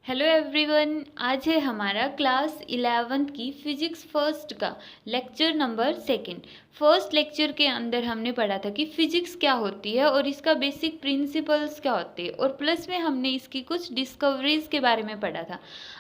Hello everyone, आज है हमारा क्लास 11th की फिजिक्स फर्स्ट का लेक्चर नंबर 2। फर्स्ट लेक्चर के अंदर हमने पढ़ा था कि फिजिक्स क्या होती है और इसका बेसिक प्रिंसिपल्स क्या होते हैं, और प्लस में हमने इसकी कुछ डिस्कवरीज के बारे में पढ़ा था।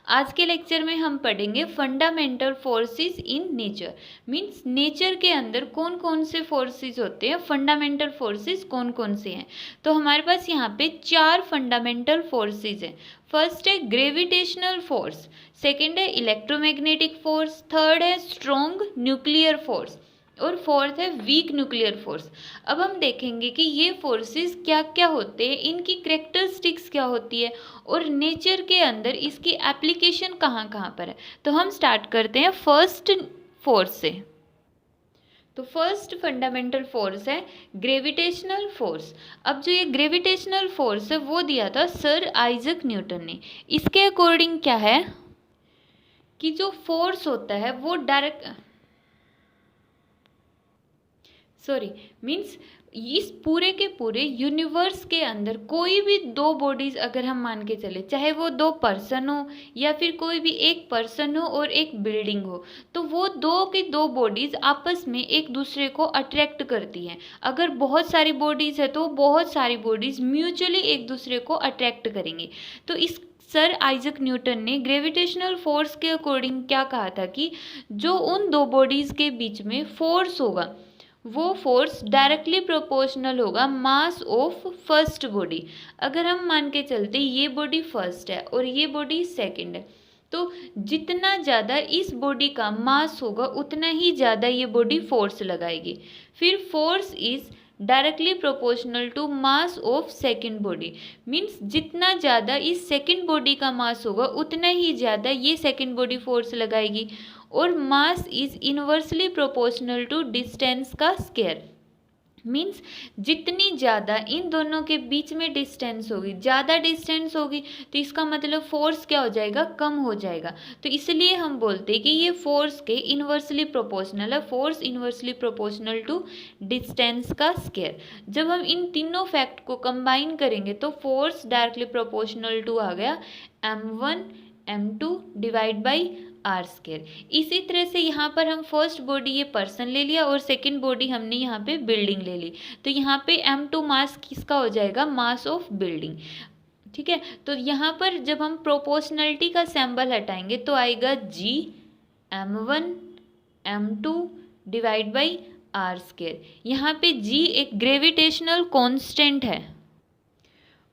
आज के लेक्चर में हम पढ़ेंगे fundamental forces in nature. Means nature के अंदर कौन कौन से फोर्सेस होते हैं, फंडामेंटल फोर्सेस कौन कौन से हैं। तो हमारे पास यहाँ पे 4 फंडामेंटल फोर्सेस हैं। फर्स्ट है ग्रेविटेशनल फोर्स, सेकंड है इलेक्ट्रोमैग्नेटिक फोर्स, थर्ड है स्ट्रॉन्ग न्यूक्लियर फोर्स और फोर्थ है वीक न्यूक्लियर फोर्स। अब हम देखेंगे कि ये फोर्सेस क्या क्या होते हैं, इनकी कैरेक्टरिस्टिक्स क्या होती है और नेचर के अंदर इसकी एप्लीकेशन कहाँ कहाँ पर है। तो हम स्टार्ट करते हैं फर्स्ट फोर्स से। तो फर्स्ट फंडामेंटल फोर्स है ग्रेविटेशनल फोर्स। अब जो ये ग्रेविटेशनल फोर्स है वो दिया था सर आइजक न्यूटन ने। इसके अकॉर्डिंग क्या है कि जो फोर्स होता है वो मीन्स इस पूरे के पूरे यूनिवर्स के अंदर कोई भी दो बॉडीज अगर हम मान के चले, चाहे वो दो पर्सन हो या फिर कोई भी एक पर्सन हो और एक बिल्डिंग हो, तो वो दो की दो बॉडीज आपस में एक दूसरे को अट्रैक्ट करती हैं। अगर बहुत सारी बॉडीज है तो बहुत सारी बॉडीज म्यूचुअली एक दूसरे को अट्रैक्ट करेंगे। तो इस सर आइजक न्यूटन ने ग्रेविटेशनल फोर्स के अकॉर्डिंग क्या कहा था कि जो उन दो बॉडीज के बीच में फोर्स होगा वो फोर्स डायरेक्टली प्रोपोर्शनल होगा मास ऑफ फर्स्ट बॉडी। अगर हम मान के चलते ये बॉडी फर्स्ट है और ये बॉडी सेकंड है, तो जितना ज़्यादा इस बॉडी का मास होगा उतना ही ज़्यादा ये बॉडी फोर्स लगाएगी। फिर force is directly proportional to mass of second body. Means जितना ज़्यादा इस सेकंड बॉडी का मास होगा उतना ही ज़्यादा ये सेकंड बॉडी फोर्स लगाएगी। और mass is inversely proportional to distance का स्क्वायर। मीन्स जितनी ज़्यादा इन दोनों के बीच में डिस्टेंस होगी, ज़्यादा डिस्टेंस होगी, तो इसका मतलब फोर्स क्या हो जाएगा, कम हो जाएगा। तो इसलिए हम बोलते हैं कि ये फोर्स के इनवर्सली प्रोपोर्शनल है, force inversely proportional to distance का स्क्वायर। जब हम इन तीनों फैक्ट को कंबाइन करेंगे तो फोर्स डायरेक्टली प्रोपोर्शनल टू आ गया m1 m2 divide by r square. इसी तरह से यहाँ पर हम फर्स्ट बॉडी ये पर्सन ले लिया और सेकंड बॉडी हमने यहाँ पे बिल्डिंग ले ली, तो यहाँ पे m2 मास किसका हो जाएगा, मास ऑफ बिल्डिंग। ठीक है, तो यहाँ पर जब हम प्रोपोर्शनलिटी का सिंबल हटाएंगे तो आएगा g m1 m2 divide by r square. यहाँ पे g एक ग्रेविटेशनल कॉन्स्टेंट है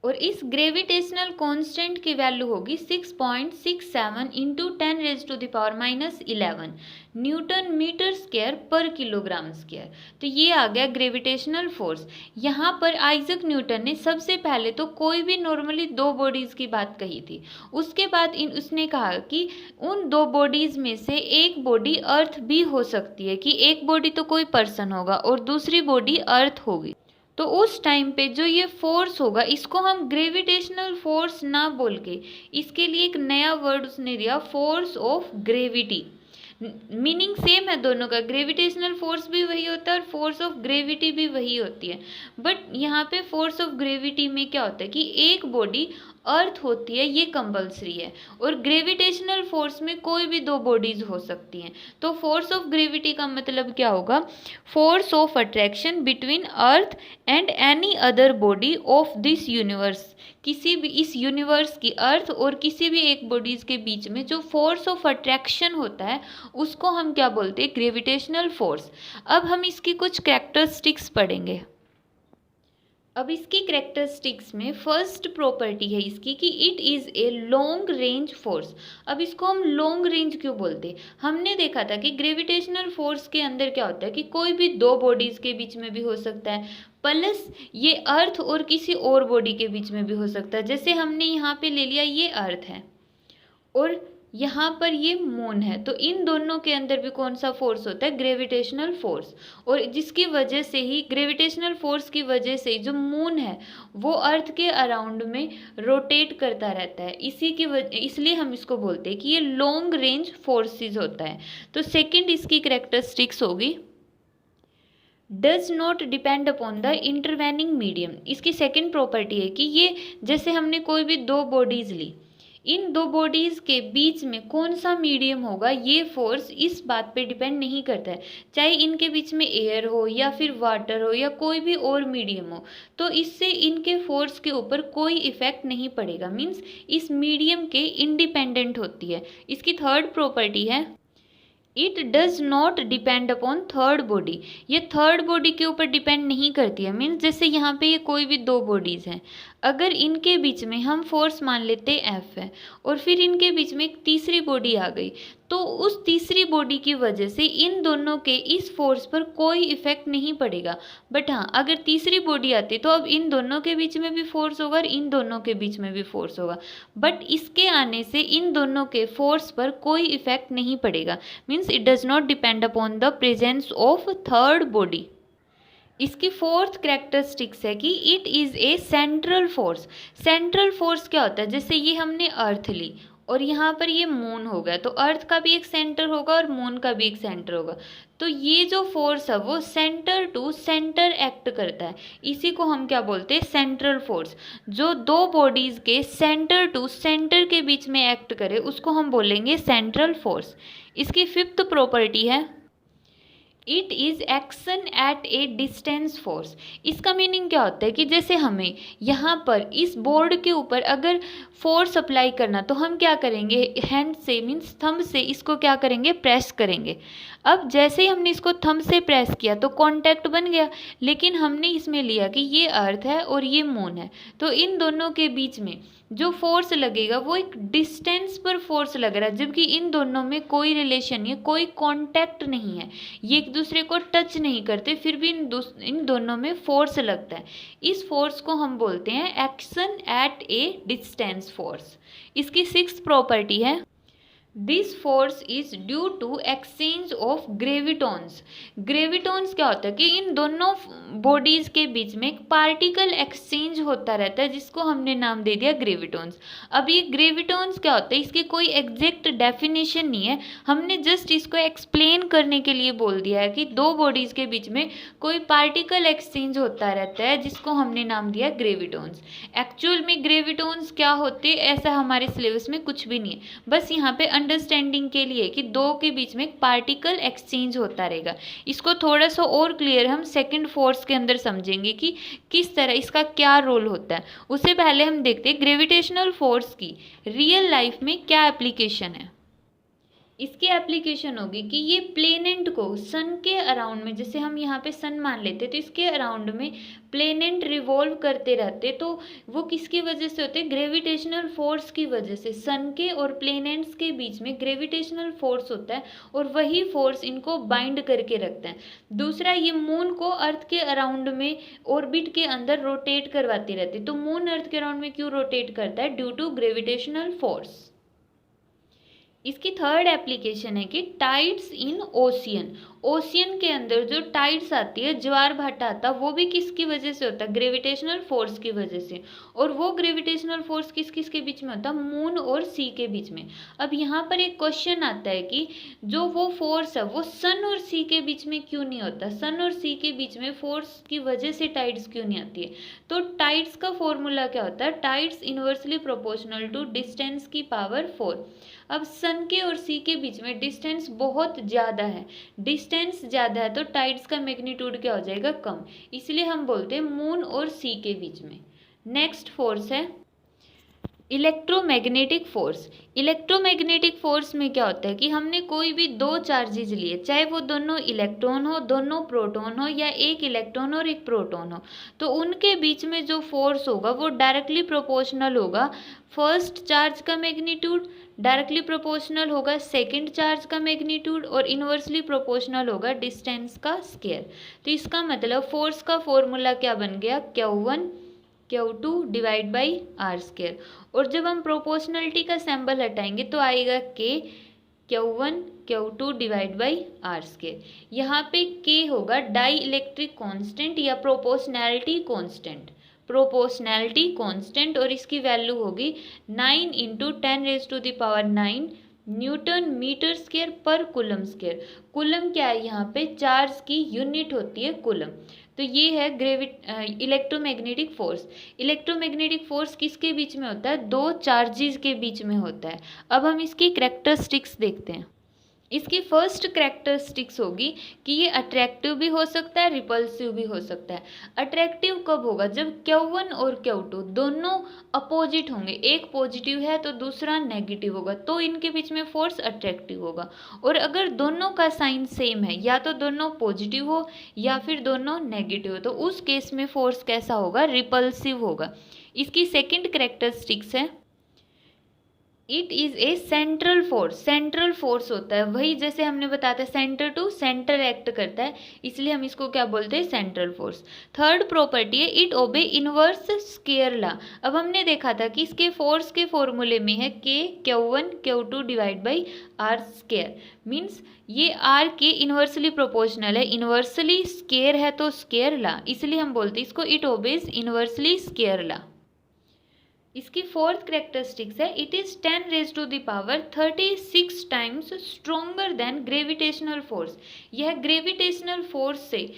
और इस ग्रेविटेशनल कांस्टेंट की वैल्यू होगी 6.67 इंटू 10⁻⁻11 न्यूटन मीटर स्क्वायर पर किलोग्राम स्क्वायर। तो ये आ गया ग्रेविटेशनल फोर्स। यहाँ पर आइजक न्यूटन ने सबसे पहले तो कोई भी नॉर्मली दो बॉडीज़ की बात कही थी। उसके बाद उसने कहा कि उन दो बॉडीज़ में से एक बॉडी अर्थ भी हो सकती है, कि एक बॉडी तो कोई पर्सन होगा और दूसरी बॉडी अर्थ होगी। तो उस टाइम पे जो ये फोर्स होगा इसको हम ग्रेविटेशनल फोर्स ना बोल के इसके लिए एक नया वर्ड उसने दिया, force of gravity. Meaning same है दोनों का, ग्रेविटेशनल फोर्स भी वही होता है और फोर्स ऑफ ग्रेविटी भी वही होती है। बट यहाँ पे फोर्स ऑफ ग्रेविटी में क्या होता है कि एक बॉडी अर्थ होती है, ये कंपल्सरी है, और ग्रेविटेशनल फोर्स में कोई भी दो बॉडीज हो सकती हैं। तो फोर्स ऑफ ग्रेविटी का मतलब क्या होगा, force of attraction between earth and any other body of this universe. किसी भी इस यूनिवर्स की अर्थ और किसी भी एक बॉडीज के बीच में जो फोर्स ऑफ अट्रैक्शन होता है उसको हम क्या बोलते हैं, ग्रेविटेशनल फोर्स। अब हम इसकी कुछ कैरेक्टरिस्टिक्स पढ़ेंगे। अब इसकी कैरेक्टरिस्टिक्स में फर्स्ट प्रॉपर्टी है इसकी कि it is a long range force. अब इसको हम लॉन्ग रेंज क्यों बोलते हैं, हमने देखा था कि ग्रेविटेशनल फोर्स के अंदर क्या होता है कि कोई भी दो बॉडीज़ के बीच में भी हो सकता है, प्लस ये अर्थ और किसी और बॉडी के बीच में भी हो सकता है। जैसे हमने यहाँ पे ले लिया ये अर्थ है और यहाँ पर ये मून है, तो इन दोनों के अंदर भी कौन सा फोर्स होता है, ग्रेविटेशनल फोर्स। और जिसकी वजह से ही ग्रेविटेशनल फोर्स की वजह से जो मून है वो अर्थ के अराउंड में रोटेट करता रहता है। इसलिए हम इसको बोलते हैं कि ये लॉन्ग रेंज फोर्सेस होता है। तो सेकंड इसकी कैरेक्टरिस्टिक्स होगी does not depend upon the intervening medium. इसकी सेकंड प्रॉपर्टी है कि ये जैसे हमने कोई भी दो बॉडीज ली, इन दो बॉडीज़ के बीच में कौन सा मीडियम होगा ये फोर्स इस बात पे डिपेंड नहीं करता है, चाहे इनके बीच में एयर हो या फिर वाटर हो या कोई भी और मीडियम हो, तो इससे इनके फोर्स के ऊपर कोई इफेक्ट नहीं पड़ेगा, मीन्स इस मीडियम के इंडिपेंडेंट होती है। इसकी थर्ड प्रॉपर्टी है it does not depend upon third body. ये थर्ड बॉडी के ऊपर डिपेंड नहीं करती है, मीन्स जैसे यहाँ पे ये कोई भी दो बॉडीज़ हैं, अगर इनके बीच में हम फोर्स मान लेते एफ है और फिर इनके बीच में एक तीसरी बॉडी आ गई, तो उस तीसरी बॉडी की वजह से इन दोनों के इस फोर्स पर कोई इफेक्ट नहीं पड़ेगा। बट हाँ, अगर तीसरी बॉडी आती तो अब इन दोनों के बीच में भी फोर्स होगा और इन दोनों के बीच में भी फोर्स होगा, बट इसके आने से इन दोनों के फोर्स पर कोई इफेक्ट नहीं पड़ेगा, means it does not depend upon the presence of third body. इसकी फोर्थ कैरेक्टरिस्टिक्स है कि it is a central force. Central force क्या होता है, जैसे ये हमने अर्थ ली और यहाँ पर ये मून हो गया, तो अर्थ का भी एक सेंटर होगा और मून का भी एक सेंटर होगा, तो ये जो फोर्स है वो सेंटर टू सेंटर एक्ट करता है, इसी को हम क्या बोलते हैं, सेंट्रल फोर्स। जो दो बॉडीज़ के सेंटर टू सेंटर के बीच में एक्ट करे उसको हम बोलेंगे सेंट्रल फोर्स। इसकी फिफ्थ प्रॉपर्टी है it is action at a distance force. इसका मीनिंग क्या होता है कि जैसे हमें यहाँ पर इस बोर्ड के ऊपर अगर फोर्स अप्लाई करना तो हम क्या करेंगे, हैंड से मीन्स थंब से इसको क्या करेंगे, प्रेस करेंगे। अब जैसे ही हमने इसको थंब से प्रेस किया तो कांटेक्ट बन गया, लेकिन हमने इसमें लिया कि ये अर्थ है और ये मून है, तो इन दोनों के बीच में जो फोर्स लगेगा वो एक डिस्टेंस पर फोर्स लग रहा है, जबकि इन दोनों में कोई रिलेशन नहीं है, कोई कांटेक्ट नहीं है, ये एक दूसरे को टच नहीं करते, फिर भी इन दोनों में फोर्स लगता है। इस फोर्स को हम बोलते हैं action at a distance force. इसकी सिक्स्थ प्रॉपर्टी है this force is due to exchange of gravitons. Gravitons क्या होता है कि इन दोनों बॉडीज़ के बीच में एक पार्टिकल एक्सचेंज होता रहता है, जिसको हमने नाम दे दिया ग्रेविटॉन्स। अब ये ग्रेविटॉन्स क्या होता है, इसकी कोई एग्जैक्ट डेफिनेशन नहीं है, हमने जस्ट इसको एक्सप्लेन करने के लिए बोल दिया है कि दो बॉडीज़ के बीच में कोई पार्टिकल एक्सचेंज होता रहता है, जिसको हमने नाम दिया ग्रेविटॉन्स। एक्चुअल में ग्रेविटॉन्स क्या होते ऐसा हमारे सिलेबस में कुछ भी नहीं है, बस यहाँ पे अंडरस्टैंडिंग के लिए कि दो के बीच में एक पार्टिकल एक्सचेंज होता रहेगा। इसको थोड़ा सा और क्लियर हम सेकंड फोर्स के अंदर समझेंगे कि किस तरह इसका क्या रोल होता है। उससे पहले हम देखते हैं ग्रेविटेशनल फोर्स की रियल लाइफ में क्या एप्लीकेशन है। इसकी एप्लीकेशन होगी कि ये प्लेनेट को सन के अराउंड में, जैसे हम यहाँ पे सन मान लेते तो इसके अराउंड में प्लेनेट रिवॉल्व करते रहते, तो वो किसकी वजह से होते, ग्रेविटेशनल फोर्स की वजह से। सन के और प्लेनेट्स के बीच में ग्रेविटेशनल फोर्स होता है और वही फोर्स इनको बाइंड करके रखता है। दूसरा, ये मून को अर्थ के अराउंड में ऑर्बिट के अंदर रोटेट करवाती रहती, तो मून अर्थ के अराउंड में क्यों रोटेट करता है, ड्यू टू ग्रेविटेशनल फोर्स। इसकी थर्ड एप्लीकेशन है कि टाइड्स इन ओशियन। ओशियन के अंदर जो टाइड्स आती है, ज्वार भाटा आता, वो भी किसकी वजह से होता है, ग्रेविटेशनल फोर्स की वजह से। और वो ग्रेविटेशनल फोर्स किस किस के बीच में होता है, मून और सी के बीच में। अब यहाँ पर एक क्वेश्चन आता है कि जो वो फोर्स है वो सन और सी के बीच में क्यों नहीं होता, सन और सी के बीच में फोर्स की वजह से टाइड्स क्यों नहीं आती है। तो टाइड्स का फॉर्मूला क्या होता है, tides inversely proportional to distance की पावर 4। अब सन के और सी के बीच में डिस्टेंस बहुत ज़्यादा है, डिस्टेंस ज़्यादा है तो टाइड्स का मैग्नीट्यूड क्या हो जाएगा, कम, इसलिए हम बोलते हैं मून और सी के बीच में। नेक्स्ट फोर्स है इलेक्ट्रोमैग्नेटिक फोर्स। इलेक्ट्रोमैग्नेटिक फोर्स में क्या होता है कि हमने कोई भी दो चार्जेज लिए, चाहे वो दोनों इलेक्ट्रॉन हो, दोनों प्रोटॉन हो, या एक इलेक्ट्रॉन और एक प्रोटॉन हो, तो उनके बीच में जो फोर्स होगा वो डायरेक्टली प्रोपोर्शनल होगा फर्स्ट चार्ज का मैग्नीट्यूड, डायरेक्टली प्रोपोर्शनल होगा सेकंड चार्ज का मैग्नीट्यूड, और इनवर्सली प्रोपोर्शनल होगा डिस्टेंस का स्क्वायर। तो इसका मतलब फोर्स का फॉर्मूला क्या बन गया, Q1 Q2 divide by r square. और जब हम प्रोपोर्शनलिटी का सिंबल हटाएंगे तो आएगा K Q1 Q2 divide by r square. यहाँ पे K होगा डाई इलेक्ट्रिक कॉन्स्टेंट या प्रोपोर्शनैलिटी कॉन्स्टेंट, प्रोपोर्शनैलिटी कांस्टेंट, और इसकी वैल्यू होगी 9 × 10⁹ न्यूटन मीटर स्क्वायर पर कूलम स्क्वायर। कूलम क्या है, यहाँ पे चार्ज की यूनिट होती है कूलम। तो ये है इलेक्ट्रोमैग्नेटिक फोर्स। इलेक्ट्रोमैग्नेटिक फोर्स किसके बीच में होता है? दो चार्जेस के बीच में होता है। अब हम इसकी कैरेक्टरिस्टिक्स देखते हैं। इसकी फर्स्ट कैरेक्टरिस्टिक्स होगी कि ये अट्रैक्टिव भी हो सकता है, रिपल्सिव भी हो सकता है। अट्रैक्टिव कब होगा? जब Q1 और Q2 दोनों अपोजिट होंगे, एक पॉजिटिव है तो दूसरा नेगेटिव होगा, तो इनके बीच में फोर्स अट्रैक्टिव होगा। और अगर दोनों का साइन सेम है, या तो दोनों पॉजिटिव हो या फिर दोनों नेगेटिव हो, तो उस केस में फोर्स कैसा होगा? रिपल्सिव होगा। इसकी सेकेंड कैरेक्टरिस्टिक्स है it is a central force. Central force होता है वही, जैसे हमने बताया था सेंटर टू सेंटर एक्ट करता है, इसलिए हम इसको क्या बोलते हैं? Central force. थर्ड प्रॉपर्टी है इट ओबे इनवर्स स्केयर लॉ। अब हमने देखा था कि इसके फोर्स के फॉर्मूले में है K Q1 Q2 divide by R square. Means ये R के इन्वर्सली प्रोपोर्शनल है, इन्वर्सली स्केयर है तो स्केयर लॉ, इसलिए हम बोलते हैं इसको it obeys inversely square law. इसकी फोर्थ कैरेक्टरिस्टिक्स है it is 10⁻36 times stronger than gravitational force. यह ग्रेविटेशनल फोर्स से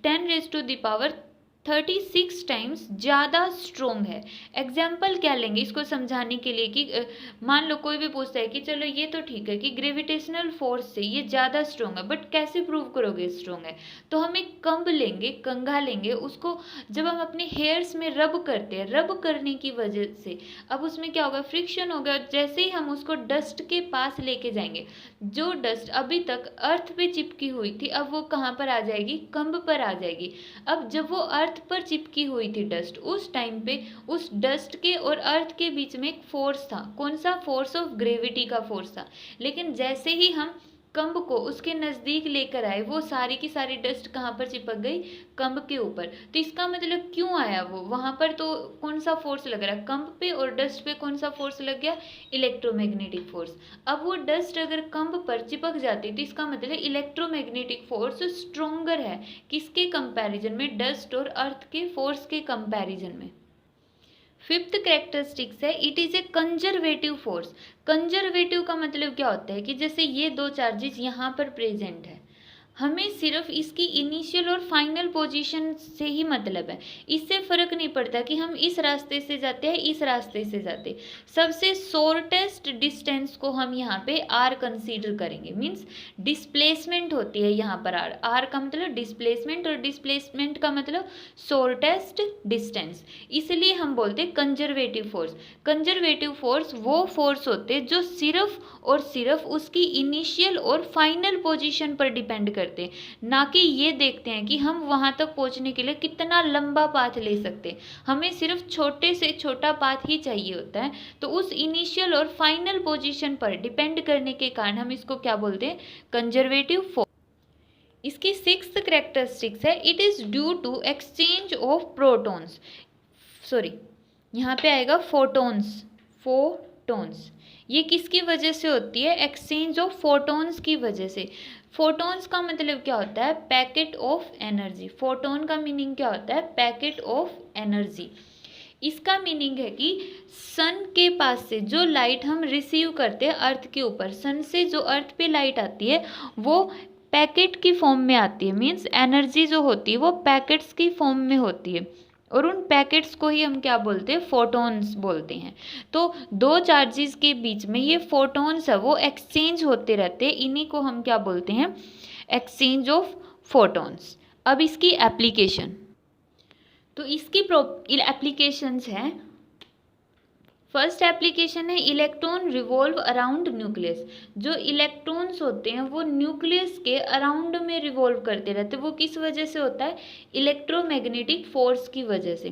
10⁻36 टाइम्स ज़्यादा स्ट्रोंग है। एग्जाम्पल क्या लेंगे इसको समझाने के लिए कि मान लो कोई भी पूछता है कि चलो ये तो ठीक है कि ग्रेविटेशनल फोर्स से ये ज़्यादा स्ट्रोंग है, बट कैसे प्रूव करोगे स्ट्रोंग है? तो हम एक कंब लेंगे, कंघा लेंगे, उसको जब हम अपने हेयर्स में रब करते हैं, रब करने की वजह से अब उसमें क्या होगा? फ्रिक्शन होगा। जैसे ही हम उसको डस्ट के पास लेके जाएंगे, जो डस्ट अभी तक अर्थ पे चिपकी हुई थी अब वो कहाँ पर आ जाएगी? कंब पर आ जाएगी। अब जब वो अर्थ पर चिपकी हुई थी डस्ट, उस टाइम पे उस डस्ट के और अर्थ के बीच में एक फोर्स था। कौन सा? फोर्स ऑफ ग्रेविटी का फोर्स था। लेकिन जैसे ही हम कंब को उसके नज़दीक लेकर आए, वो सारी की सारी डस्ट कहाँ पर चिपक गई? कंब के ऊपर। तो इसका मतलब क्यों आया वो वहाँ पर? तो कौन सा फोर्स लग रहा है? कंब पे, और डस्ट पे कौन सा फोर्स लग गया? Electromagnetic force. अब वो डस्ट अगर कंब पर चिपक जाती तो इसका मतलब इलेक्ट्रोमैग्नेटिक फोर्स स्ट्रोंगर है। किसके कंपैरिजन में? डस्ट और अर्थ के फोर्स के कंपैरिजन में। फिफ्थ कैरेक्टरिस्टिक्स है it is a conservative force. Conservative का मतलब क्या होता है कि जैसे ये दो चार्जेस यहाँ पर प्रेजेंट है, हमें सिर्फ इसकी इनिशियल और फाइनल पोजीशन से ही मतलब है। इससे फ़र्क नहीं पड़ता कि हम इस रास्ते से जाते हैं, इस रास्ते से जाते। सबसे शॉर्टेस्ट डिस्टेंस को हम यहाँ पे R कंसीडर करेंगे। मीन्स डिस्प्लेसमेंट होती है यहाँ पर R। R का मतलब डिस्प्लेसमेंट, और डिस्प्लेसमेंट का मतलब शॉर्टेस्ट डिस्टेंस। इसलिए हम बोलते हैं कंजर्वेटिव फोर्स। कंजर्वेटिव फोर्स वो फोर्स होते हैं जो सिर्फ और सिर्फ उसकी इनिशियल और फाइनल पोजीशन पर डिपेंड करते हैं, ना कि ये देखते हैं कि हम वहाँ तक पहुँचने के लिए कितना लंबा पाथ ले सकते हैं। हमें सिर्फ छोटे से छोटा पाथ ही चाहिए होता है। तो उस इनिशियल और फाइनल पोजीशन पर डिपेंड करने के कारण हम इसको क्या बोलते हैं? Conservative force. इसकी सिक्स्थ कैरेक्टरिस्टिक्स है it is due to exchange of protons. Sorry, यहाँ पे आएगा फोटॉन्स। फोटॉन्स ये किसकी वजह से होती है? एक्सचेंज ऑफ फोटॉन्स की वजह से। फोटॉन्स का मतलब क्या होता है? Packet of energy. फोटॉन का मीनिंग क्या होता है? Packet of energy. इसका मीनिंग है कि सन के पास से जो लाइट हम रिसीव करते हैं अर्थ के ऊपर, सन से जो अर्थ पे लाइट आती है वो पैकेट की फॉर्म में आती है। मीन्स एनर्जी जो होती है वो पैकेट्स की फॉर्म में होती है, और उन पैकेट्स को ही हम क्या बोलते हैं? फोटॉन्स बोलते हैं। तो दो चार्जेस के बीच में ये फोटॉन्स है वो एक्सचेंज होते रहते हैं, इन्हीं को हम क्या बोलते हैं? Exchange of photons. अब इसकी एप्लीकेशन, तो इसकी एप्लीकेशंस हैं। फर्स्ट एप्लीकेशन है इलेक्ट्रॉन रिवॉल्व अराउंड न्यूक्लियस। जो इलेक्ट्रॉन्स होते हैं वो न्यूक्लियस के अराउंड में रिवॉल्व करते रहते हैं। वो किस वजह से होता है? इलेक्ट्रोमैग्नेटिक फोर्स की वजह से।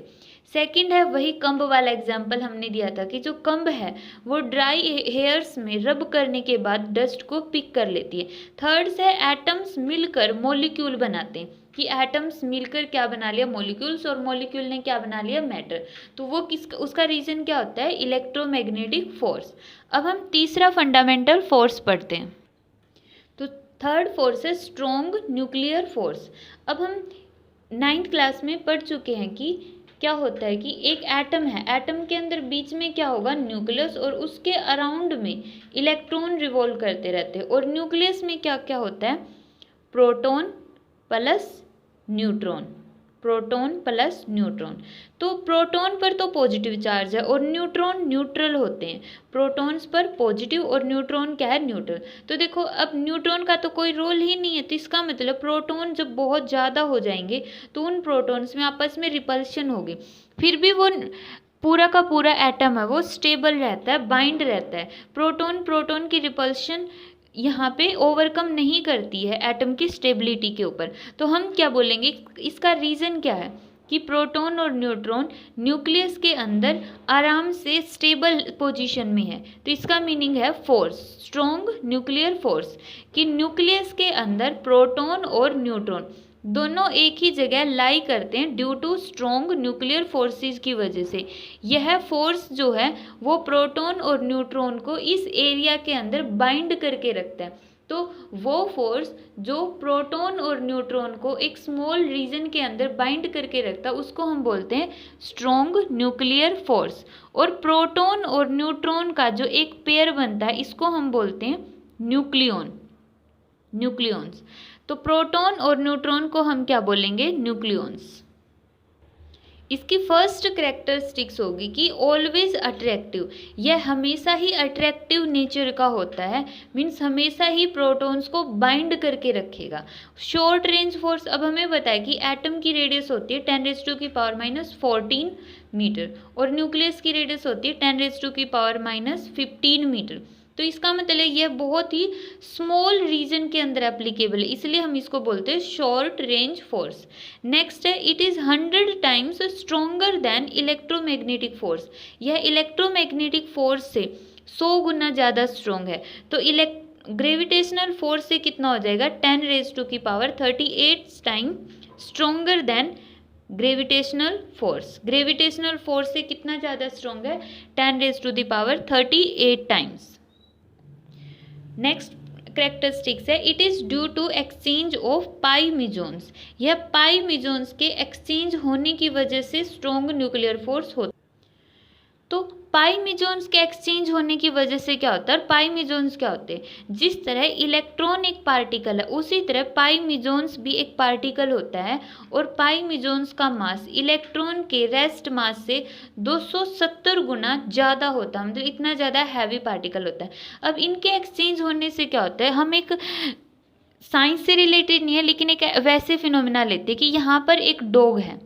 सेकंड है वही कंब वाला एग्जाम्पल हमने दिया था कि जो कंब है वो ड्राई हेयर्स में रब करने के बाद डस्ट को पिक कर लेती है। थर्ड है एटम्स मिलकर मॉलिक्यूल बनाते हैं, कि एटम्स मिलकर क्या बना लिया? मॉलिक्यूल्स, और मॉलिक्यूल ने क्या बना लिया? मैटर। तो वो उसका रीजन क्या होता है? Electromagnetic force. अब हम तीसरा फंडामेंटल फोर्स पढ़ते हैं। तो थर्ड फोर्स है स्ट्रॉन्ग न्यूक्लियर फोर्स। अब हम 9th क्लास में पढ़ चुके हैं कि क्या होता है कि एक एटम है, एटम के अंदर बीच में क्या होगा? न्यूक्लियस, और उसके अराउंड में इलेक्ट्रॉन रिवॉल्व करते रहते हैं। और न्यूक्लियस में क्या क्या होता है? Proton plus neutron. Proton plus neutron. तो प्रोटॉन पर तो पॉजिटिव चार्ज है और न्यूट्रॉन न्यूट्रल होते हैं, प्रोटॉन्स पर पॉजिटिव और न्यूट्रॉन क्या है, न्यूट्रल। तो देखो अब न्यूट्रॉन का तो कोई रोल ही नहीं है, तो इसका मतलब प्रोटॉन जब बहुत ज़्यादा हो जाएंगे तो उन प्रोटॉन्स में आपस में रिपल्शन होगी, फिर भी वो पूरा का पूरा एटम है वो स्टेबल रहता है, बाइंड रहता है। प्रोटॉन प्रोटॉन की रिपल्शन यहाँ पे ओवरकम नहीं करती है एटम की स्टेबिलिटी के ऊपर। तो हम क्या बोलेंगे, इसका रीज़न क्या है कि प्रोटॉन और न्यूट्रॉन न्यूक्लियस के अंदर आराम से स्टेबल पोजीशन में है। तो इसका मीनिंग है फोर्स, स्ट्रॉन्ग न्यूक्लियर फोर्स, कि न्यूक्लियस के अंदर प्रोटॉन और न्यूट्रॉन दोनों एक ही जगह लाई करते हैं due to strong nuclear forces की वजह से। यह फोर्स जो है वो प्रोटॉन और न्यूट्रॉन को इस एरिया के अंदर बाइंड करके रखता है। तो वो फोर्स जो प्रोटॉन और न्यूट्रॉन को एक स्मॉल रीजन के अंदर बाइंड करके रखता है उसको हम बोलते हैं स्ट्रॉन्ग न्यूक्लियर फोर्स। और प्रोटॉन और न्यूट्रॉन का जो एक पेयर बनता है इसको हम बोलते हैं न्यूक्लियॉन, न्यूक्लियॉन्स। तो प्रोटॉन और न्यूट्रॉन को हम क्या बोलेंगे, न्यूक्लियॉन्स। इसकी फर्स्ट कैरेक्टरिस्टिक्स होगी कि ऑलवेज अट्रैक्टिव, यह हमेशा ही अट्रैक्टिव नेचर का होता है, मीन्स हमेशा ही प्रोटॉन्स को बाइंड करके रखेगा। शॉर्ट रेंज फोर्स, अब हमें बताया कि एटम की रेडियस होती है 10⁻⁻14 मीटर और न्यूक्लियस की रेडियस होती है 10⁻⁻15 मीटर। तो इसका मतलब यह बहुत ही स्मॉल रीजन के अंदर एप्लीकेबल है, इसलिए हम इसको बोलते हैं शॉर्ट रेंज फोर्स। नेक्स्ट है it is 100 times stronger then electromagnetic force, यह इलेक्ट्रोमैग्नेटिक फोर्स से 100 गुना ज़्यादा स्ट्रोंग है। तो ग्रेविटेशनल फोर्स से कितना हो जाएगा, 10⁻38 time stronger than gravitational force. Gravitational force से कितना ज़्यादा स्ट्रोंग है, 10⁻38 टाइम्स। नेक्स्ट कैरेक्टरिस्टिक्स है it is due to exchange of pi mesons, यह पाई मिजोन्स के एक्सचेंज होने की वजह से स्ट्रॉन्ग न्यूक्लियर फोर्स होता है। तो पाई मिजोन्स के एक्सचेंज होने की वजह से क्या होता है, पाई मिजोन्स क्या होते हैं, जिस तरह इलेक्ट्रॉन एक पार्टिकल है उसी तरह पाई मिजोन्स भी एक पार्टिकल होता है और पाई मिजोन्स का मास इलेक्ट्रॉन के रेस्ट मास से 270 गुना ज़्यादा होता है, मतलब इतना ज़्यादा हैवी पार्टिकल होता है। अब इनके एक्सचेंज होने से क्या होता है, हम एक साइंस से रिलेटेड नहीं है लेकिन एक वैसे फिनोमिना लेते हैं कि यहाँ पर एक डॉग है,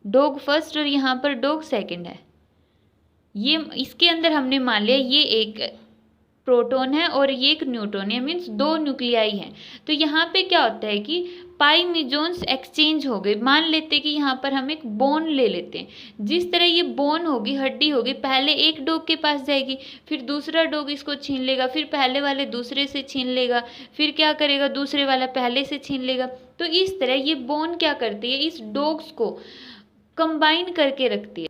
डॉग फर्स्ट और यहाँ पर डॉग सेकेंड है, ये इसके अंदर हमने मान लिया ये एक प्रोटॉन है और ये एक न्यूट्रॉन है, मीन्स दो न्यूक्लियाई हैं। तो यहाँ पे क्या होता है कि पाई मिजोन्स एक्सचेंज हो गए। मान लेते हैं कि यहाँ पर हम एक बोन ले लेते हैं, जिस तरह ये बोन होगी, हड्डी होगी, पहले एक डॉग के पास जाएगी, फिर दूसरा डॉग इसको छीन लेगा, फिर पहले वाले दूसरे से छीन लेगा, फिर क्या करेगा दूसरे वाला पहले से छीन लेगा। तो इस तरह ये बोन क्या करती है, इस डॉग्स को कंबाइन करके रखती है।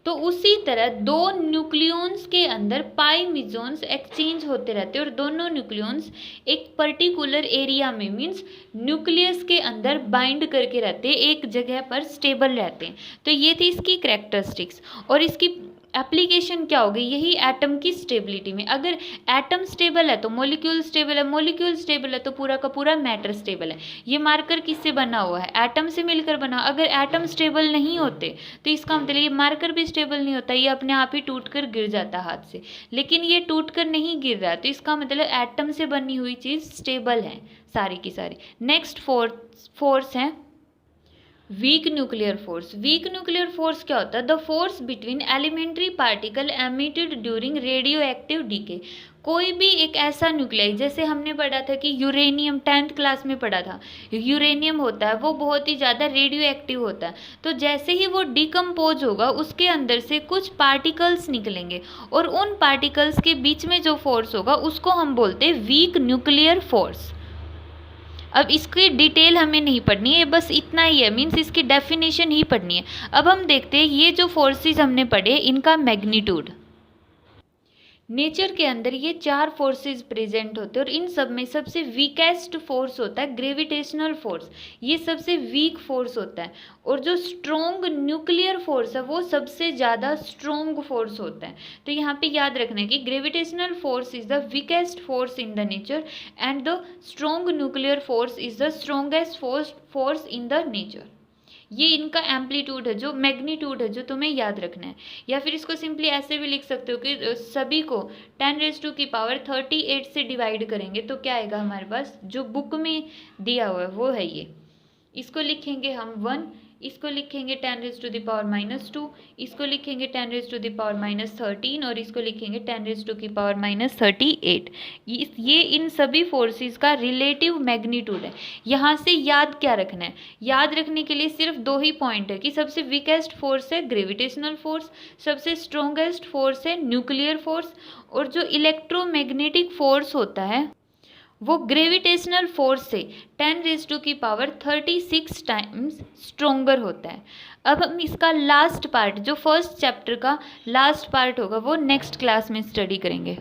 तो उसी तरह दो न्यूक्लियॉन्स के अंदर पाई मिजोन्स एक्सचेंज होते रहते हैं और दोनों न्यूक्लियॉन्स एक पर्टिकुलर एरिया में मीन्स न्यूक्लियस के अंदर बाइंड करके रहते हैं, एक जगह पर स्टेबल रहते हैं। तो ये थी इसकी कैरेक्टरिस्टिक्स। और इसकी एप्लीकेशन क्या होगी, यही एटम की स्टेबिलिटी में। अगर एटम स्टेबल है तो मॉलिक्यूल स्टेबल है, मॉलिक्यूल स्टेबल है तो पूरा का पूरा मैटर स्टेबल है। ये मार्कर किससे बना हुआ है, एटम से मिलकर बना। अगर एटम स्टेबल नहीं होते तो इसका मतलब ये मार्कर भी स्टेबल नहीं होता, ये अपने आप ही टूट कर गिर जाता हाथ से। लेकिन ये टूट कर नहीं गिर रहा, तो इसका मतलब एटम से बनी हुई चीज़ स्टेबल है सारी की सारी। नेक्स्ट फोर्स है weak nuclear force. Weak nuclear force क्या होता है, the force between elementary particle emitted during radioactive decay. कोई भी एक ऐसा न्यूक्लियाई, जैसे हमने पढ़ा था कि यूरेनियम 10th क्लास में पढ़ा था, यूरेनियम होता है वो बहुत ही ज़्यादा रेडियो एक्टिव होता है। तो जैसे ही वो डिकम्पोज होगा उसके अंदर से कुछ पार्टिकल्स निकलेंगे और उन पार्टिकल्स के बीच में जो फोर्स होगा उसको हम बोलते हैं वीक न्यूक्लियर फोर्स। अब इसकी डिटेल हमें नहीं पढ़नी है, बस इतना ही है, मीन्स इसकी डेफिनेशन ही पढ़नी है। अब हम देखते हैं ये जो फोर्सेस हमने पढ़े इनका मैग्नीट्यूड। नेचर के अंदर ये 4 फोर्सेस प्रेजेंट होते हैं और इन सब में सबसे वीकेस्ट फोर्स होता है ग्रेविटेशनल फोर्स, ये सबसे वीक फोर्स होता है। और जो स्ट्रॉन्ग न्यूक्लियर फोर्स है वो सबसे ज़्यादा स्ट्रॉन्ग फोर्स होता है। तो यहाँ पे याद रखना है कि gravitational force is the weakest force in the nature and the strong nuclear force is the strongest force in the nature. ये इनका एम्पलीट्यूड है, जो मैग्नीट्यूड है, जो तुम्हें याद रखना है। या फिर इसको सिंपली ऐसे भी लिख सकते हो कि सभी को 10⁻38 से डिवाइड करेंगे तो क्या आएगा हमारे पास, जो बुक में दिया हुआ है वो है ये। इसको लिखेंगे हम 1, इसको लिखेंगे 10⁻², इसको लिखेंगे 10⁻13 और इसको लिखेंगे 10⁻38। ये इन सभी फोर्सेस का रिलेटिव मैग्नीट्यूड है। यहाँ से याद क्या रखना है, याद रखने के लिए सिर्फ दो ही पॉइंट है कि सबसे वीकेस्ट फोर्स है ग्रेविटेशनल फोर्स, सबसे स्ट्रोंगेस्ट फोर्स है न्यूक्लियर फोर्स, और जो इलेक्ट्रोमैग्नेटिक फोर्स होता है वो ग्रेविटेशनल फोर्स से 10⁻36 टाइम्स स्ट्रोंगर होता है। अब हम इसका लास्ट पार्ट, जो फर्स्ट चैप्टर का लास्ट पार्ट होगा, वो नेक्स्ट क्लास में स्टडी करेंगे।